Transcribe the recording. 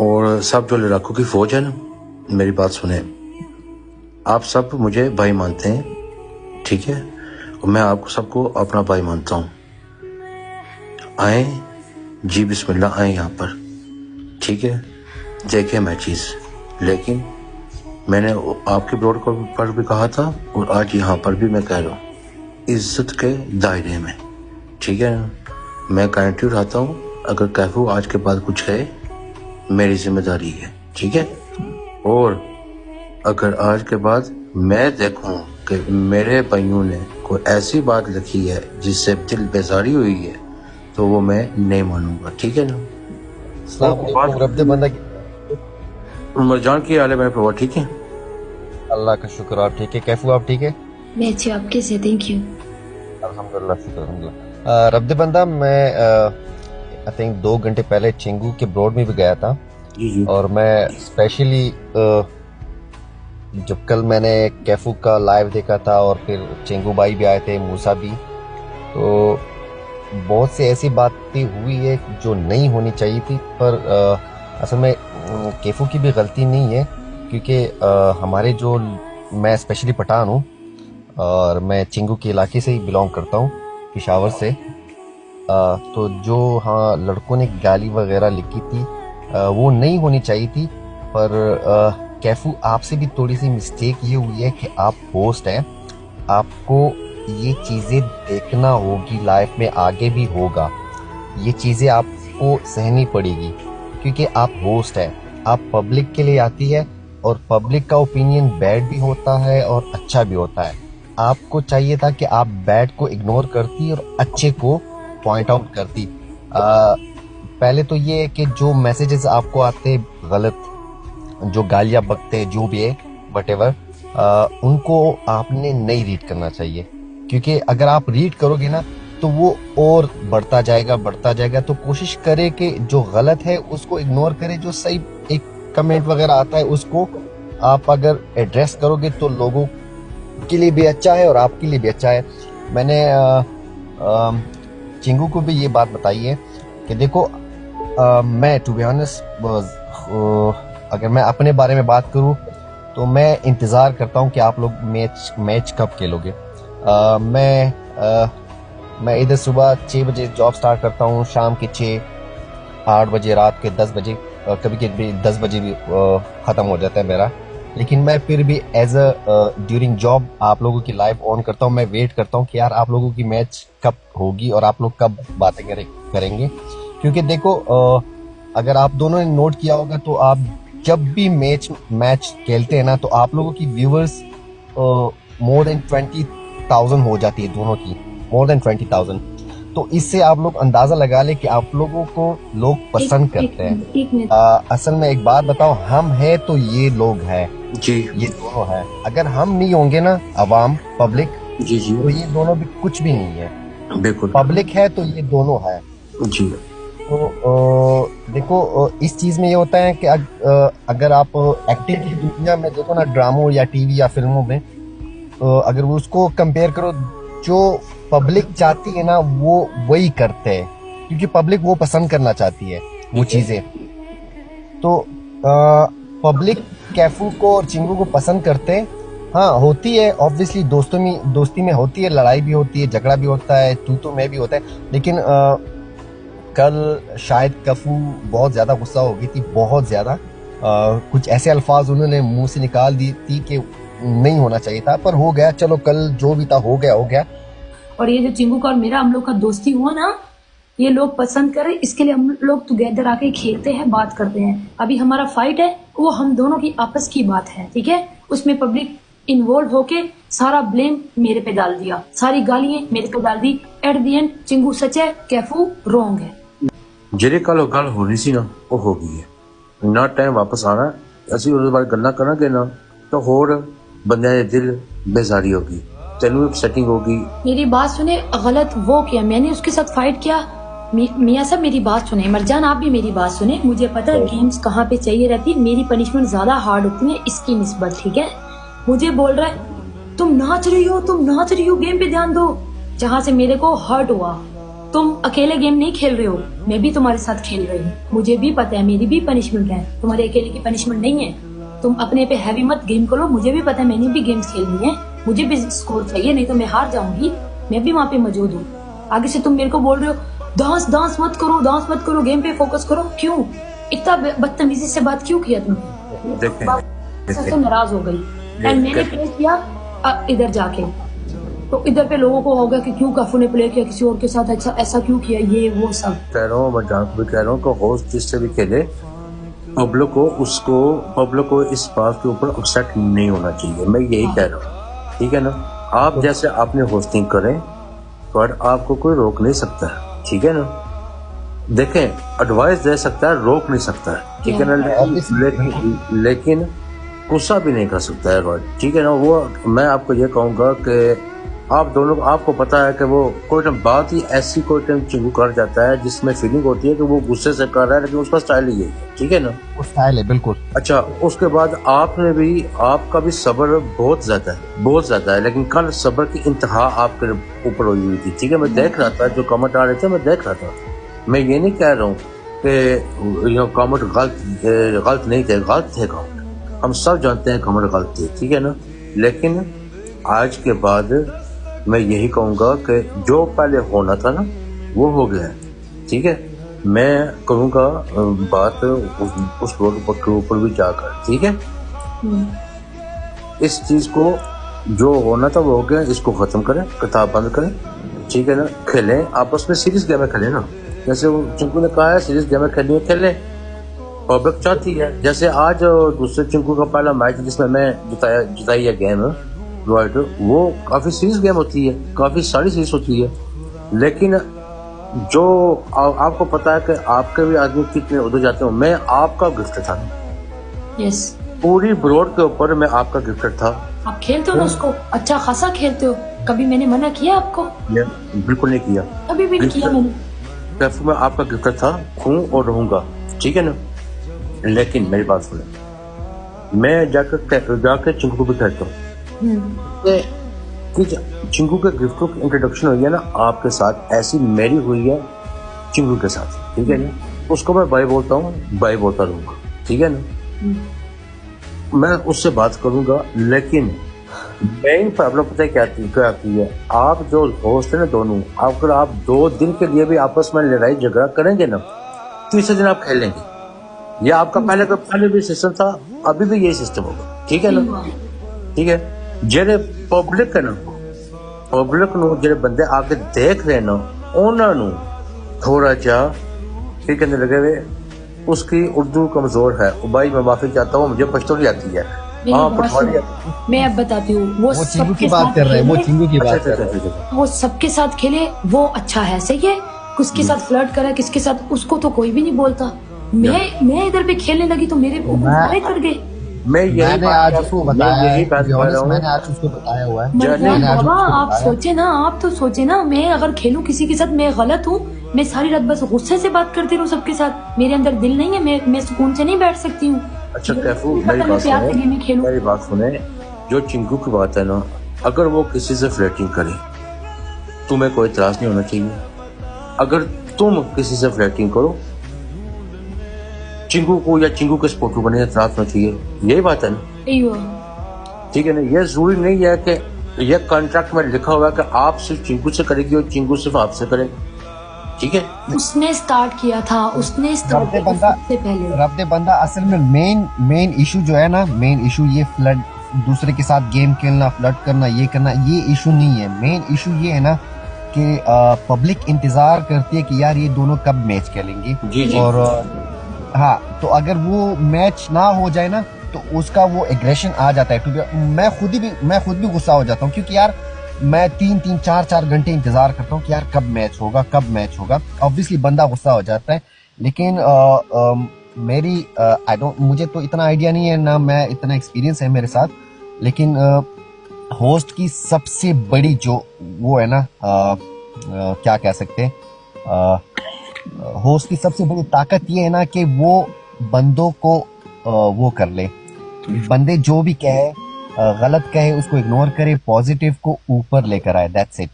और सब जो लड़ाकों की फौज है ना, मेरी बात सुने। आप सब मुझे भाई मानते हैं, ठीक है, और मैं आपको सबको अपना भाई मानता हूँ। आए जी, बिस्मिल्लाह, आए यहाँ पर, ठीक है, देखें मैचेस। लेकिन मैंने आपके ब्रॉड पर भी कहा था और आज यहाँ पर भी मैं कह रहा हूँ, इज्जत के दायरे में, ठीक है ना। मैं गारंटी उठाता हूँ, अगर कैफू आज के बाद कुछ है, मेरी जिम्मेदारी है, ठीक है। और अगर आज के बाद मैं देखूं कि मेरे भाइयों ने कोई ऐसी बात लिखी है जिससे दिल बेजारी हुई है, तो वो मैं नहीं मानूंगा, ठीक है ना। रब्दे बंदा उमरजान की हाल है मेरे प्रभु, ठीक है, अल्लाह का शुक्र। आप ठीक है? कैफू आप ठीक है? मैं अच्छी, आप कैसे? Thank you. अल्हम्दुलिल्लाह, शुक्र अल्हम्दुलिल्लाह। रब्दे बंदा, मैं आई थिंक 2 घंटे पहले चिंगू के ब्रॉड में भी गया था। जी। और मैं स्पेशली जब कल मैंने कैफू का लाइव देखा था और फिर चिंगू भाई भी आए थे, मूसा भी, तो बहुत सी ऐसी बातें हुई है जो नहीं होनी चाहिए थी। पर असल में कैफू की भी गलती नहीं है, क्योंकि हमारे जो, मैं स्पेशली पठान हूँ और मैं चिंगू के इलाके से ही बिलोंग करता हूँ, पेशावर से। तो जो हाँ लड़कों ने गाली वगैरह लिखी थी वो नहीं होनी चाहिए थी। पर कैफू, आपसे भी थोड़ी सी मिस्टेक ये हुई है कि आप होस्ट हैं, आपको ये चीज़ें देखना होगी, लाइफ में आगे भी होगा, ये चीज़ें आपको सहनी पड़ेगी, क्योंकि आप होस्ट हैं, आप पब्लिक के लिए आती है और पब्लिक का ओपिनियन बैड भी होता है और अच्छा भी होता है। आपको चाहिए था कि आप बैड को इग्नोर करती और अच्छे को पॉइंट आउट करती। पहले तो ये है कि जो मैसेजेस आपको आते गलत, जो गालियां बकते, जो भी है वटेवर, उनको आपने नहीं रीड करना चाहिए, क्योंकि अगर आप रीड करोगे ना तो वो और बढ़ता जाएगा। तो कोशिश करें कि जो गलत है उसको इग्नोर करें, जो सही एक कमेंट वगैरह आता है उसको आप अगर एड्रेस करोगे तो लोगों के लिए भी अच्छा है और आपके लिए भी अच्छा है। मैंने चिंगू को भी ये बात बताई है कि देखो, मैं टू बी ऑनेस्ट, अगर मैं अपने बारे में बात करूं तो मैं इंतज़ार करता हूं कि आप लोग मैच कब खेलोगे। मैं इधर सुबह 6 बजे जॉब स्टार्ट करता हूं, शाम के 6-8 बजे, रात के 10 बजे, कभी कभी 10 बजे भी ख़त्म हो जाता है मेरा। लेकिन मैं फिर भी एज अ ड्यूरिंग जॉब आप लोगों की लाइव ऑन करता हूँ। मैं वेट करता हूँ कि यार आप लोगों की मैच कब होगी और आप लोग कब बातें करेंगे, क्योंकि देखो, अगर आप दोनों ने नोट किया होगा तो आप जब भी मैच खेलते हैं ना, तो आप लोगों की व्यूअर्स मोर देन 20,000 हो जाती है, दोनों की मोर देन 20,000। तो इससे आप लोग अंदाजा लगा ले कि आप लोगों को लोग पसंद करते हैं। असल में एक बात बताओ, हम है तो ये लोग हैं जी, ये दोनों हैं। अगर हम नहीं होंगे ना, अवाम, पब्लिक, जी, तो ये दोनों भी कुछ भी नहीं है। बिल्कुल, पब्लिक है तो ये दोनों है। जी। तो देखो, इस चीज में ये होता है कि अगर आप एक्टिंग की दुनिया में देखो ना, ड्रामों या टीवी या फिल्मों में, अगर वो उसको कंपेयर करो, जो पब्लिक चाहती है ना वो वही करते हैं, क्योंकि पब्लिक वो पसंद करना चाहती है वो चीजें। तो पब्लिक कैफू को और चिंगू को पसंद करते हैं। हाँ, होती है ऑब्वियसली, दोस्ती में होती है, लड़ाई भी होती है, झगड़ा भी होता है, तू मैं भी होता है। लेकिन कल शायद कैफू बहुत ज्यादा गुस्सा हो गई थी, बहुत ज्यादा। कुछ ऐसे अल्फाज उन्होंने मुंह से निकाल दी थी कि नहीं होना चाहिए था, पर हो गया। चलो, कल जो भी था हो गया। और ये जो चिंगू का और मेरा, हम लोग का दोस्ती हुआ ना, ये लोग पसंद करें, इसके लिए हम लोग टुगेदर आके खेलते हैं, बात करते हैं। अभी हमारा फाइट है, वो हम दोनों की आपस की बात है, ठीक है। उसमें पब्लिक इन्वॉल्व होके सारा ब्लेम मेरे पे डाल दिया, सारी गालियां मेरे पे डाल दी। एट द एंड चिंगू सच है, कैफू रॉन्ग है। ਜਿਹੜੇ ਕੱਲ ਗੱਲ ਹੋ ਰਹੀ ਸੀ ਨਾ, ਉਹ ਹੋ ਗਈ ਹੈ ਨਾ। ਟਾਈਮ ਵਾਪਸ ਆਣਾ, ਅਸੀਂ ਉਹਦੇ ਬਾਰੇ ਗੱਲਾਂ ਕਰਾਂਗੇ ਨਾ, ਤਾਂ ਹੋਰ ਬੰਦਿਆਂ ਦੇ ਦਿਲ बेजारी होगी, तेनू सेटिंग होगी। मेरी बात सुने, गलत वो किया, मैंने उसके साथ फाइट किया। मियाँ साहब मेरी बात सुने, मरजान आप भी मेरी बात सुने। मुझे पता है गेम्स कहाँ पे चाहिए रहती, मेरी पनिशमेंट ज्यादा हार्ड होती है इसकी निस्बत, ठीक है। मुझे बोल रहा है तुम नाच रही हो, गेम पे ध्यान दो। जहाँ से मेरे को हर्ट हुआ, तुम अकेले गेम नहीं खेल रहे हो, मैं भी तुम्हारे साथ खेल रही हूँ। मुझे भी पता है मेरी भी पनिशमेंट है, तुम्हारे अकेले की पनिशमेंट नहीं है। तुम अपने पे हैवी मत गेम करो, मुझे भी पता है मैंने भी गेम्स खेलनी है, मुझे भी स्कोर चाहिए, नहीं तो मैं हार जाऊंगी। मैं भी वहाँ पे मौजूद हूँ। आगे से तुम मेरे को बोल रहे हो डांस मत करो, गेम पे फोकस करो। क्यों इतना बदतमीजी से बात क्यों किया तुमने? देखें तो नाराज हो गई एंड मैंने प्ले किया इधर जाके, तो इधर पे लोगों को होगा कि क्यों काफू ने प्ले किया किसी और के साथ, अच्छा ऐसा क्यों किया, ये वो सब कह रहा हूँ। मैं भी कह रहा हूँ कि होस्ट जिससे भी खेले, पब्लिक को इस बात के ऊपर अपसेट नहीं होना चाहिए। मैं यही कह रहा हूँ, ठीक है ना। आप जैसे आपने होस्टिंग करें, पर आपको कोई रोक नहीं सकता है, ठीक है ना। देखें, एडवाइस दे सकता है, रोक नहीं सकता है, ठीक है ना। लेकिन गुस्सा भी नहीं कर सकता है, ठीक है ना। वो मैं आपको ये कहूँगा कि आप दोनों को, आपको पता है कि वो कोई टाइम बात ही ऐसी कोई टाइम चिंगू कर जाता है जिसमें फीलिंग होती है कि वो गुस्से से कर रहा है, लेकिन उसका स्टाइल ही है, ठीक है ना। वो स्टाइल है बिल्कुल। अच्छा, उसके बाद आपका भी सब्र बहुत ज्यादा है, लेकिन कल सब्र की इंतहा आपके ऊपर हुई थी, ठीक है। मैं देख रहा था जो कमेंट आ रहे थे, मैं देख रहा था। मैं ये नहीं कह रहा हूँ कि कमेंट गलत नहीं थे, गलत थे कमेंट, हम सब जानते हैं कमेंट गलत थे, ठीक है ना। लेकिन आज के बाद मैं यही कहूँगा कि जो पहले होना था ना, वो हो गया है, ठीक है। मैं करूँगा बात उस रोड के ऊपर भी जाकर, ठीक है। इस चीज को जो होना था वो हो गया, इसको खत्म करें, किताब बंद करें, ठीक है ना। खेलें आपस में, सीरीज गेम खेलें ना, जैसे वो चिंकू ने कहा है सीरीज गेम खेलनी है, खेलें, पब्लिक चाहती है। जैसे आज दूसरे चिंकू का पहला मैच जिसमें मैं जिताई है गेम राइट, वो काफी सीरीज गेम होती है, काफी सारी सीरीज होती है, लेकिन जो आपको पता है कि आपके भी आदमी कितने उधर जाते हो। मैं आपका गिफ्ट था, यस, पूरी ब्रोड के ऊपर मैं आपका गिफ्ट था। आप खेलते हो ना उसको, अच्छा खासा खेलते हो, कभी मैंने मना किया आपको? बिल्कुल नहीं किया, कभी भी नहीं किया मैंने। कैफू में आपका गिफ्ट था, हूँ और रहूंगा, ठीक है ना। लेकिन मेरी बात सुने, मैं जाकर चिंकू को भी कहता हूँ कि चिंकू के गिफ्ट की इंट्रोडक्शन हुई है ना आपके साथ, ऐसी मेरी हुई है चिंकू के साथ, ठीक है ना। उसको मैं बाय बोलता हूँ, बाय बोलता रहूंगा, ठीक है ना। मैं उससे बात करूंगा, लेकिन मेन प्रॉब्लम पता है क्या आती है, आप जो होस्ट है ना दोनों, अगर आप 2 दिन के लिए भी आपस में लड़ाई झगड़ा करेंगे ना, तीसरे दिन आप खेलेंगे। ये आपका पहले भी सिस्टम था, अभी भी यही सिस्टम होगा, ठीक है ना। ठीक है, जेडे पब्लिक है ना, पब्लिक ਨੂੰ ਜਿਹੜੇ ਬੰਦੇ ਆ ਕੇ देख रहे ना, ਉਹਨਾਂ ਨੂੰ थोड़ा जा क्या कहने लगे वे, उसकी उर्दू कमजोर है। भाई मैं माफी चाहता हूँ, मुझे पश्तूनी आती है। हाँ, पटवारी। मैं अब बताती हूँ, वो चिंगू की बात कर रहे हैं, वो चिंगू की बात कर रहे हैं। वो सबके साथ खेले, वो अच्छा है, सही है। किसके साथ फ्लर्ट करा, किसके साथ, उसको तो कोई भी नहीं बोलता। मैं इधर पे खेलने लगी तो मेरे ऊपर कर गए। मैंने आज उसको बताया हुआ है। बाबा आप सोचे ना, आप तो सोचे ना, मैं अगर खेलूं किसी के साथ, मैं गलत हूँ, मैं सारी रात बस गुस्से से बात करती रहूं सबके साथ, मेरे अंदर दिल नहीं है, मैं सुकून से नहीं बैठ सकती हूँ। अच्छा कैफू, मेरी बात सुने, जो चिंकू की बात है ना, अगर वो किसी से फ्लर्टिंग करे, तुम्हें कोई इतराज नहीं होना चाहिए। अगर तुम किसी से फ्लर्टिंग करो, चिंकू को या चिंकू के स्पोर्टर बने इतराज होना चाहिए, यही बात है ना, ठीक है ना। ये जरूरी नहीं है कि ये कॉन्ट्रैक्ट में लिखा हुआ है कि आप सिर्फ चिंकू से करेगी और चिंकू सिर्फ आपसे करेगी, ठीक है। उसने स्टार्ट किया था, उसने स्टार्ट किया सबसे पहले। रब्दे बंदा असल में मेन इशू जो है ना, मेन इशू ये फ्लड, दूसरे के साथ गेम खेलना, फ्लर्ट करना, ये करना, ये इशू नहीं है। मेन इशू ये है ना कि पब्लिक इंतजार करती है कि यार ये दोनों कब मैच खेलेंगे। जी। और हाँ, तो अगर वो मैच ना हो जाए ना, तो उसका वो एग्रेशन आ जाता है। मैं खुद भी गुस्सा हो जाता हूँ, क्योंकि यार मैं 3-3, 4-4 घंटे इंतजार करता हूँ कि यार कब मैच होगा। ऑब्वियसली बंदा गुस्सा हो जाता है, लेकिन मुझे तो इतना आइडिया नहीं है ना, मैं इतना एक्सपीरियंस है मेरे साथ, लेकिन होस्ट की सबसे बड़ी जो वो है ना, क्या कह सकते हैं, होस्ट की सबसे बड़ी ताकत ये है ना कि वो बंदों को वो कर ले, बंदे जो भी कहे, गलत कहे उसको इग्नोर करे, पॉजिटिव को ऊपर लेकर आए, दैट्स इट।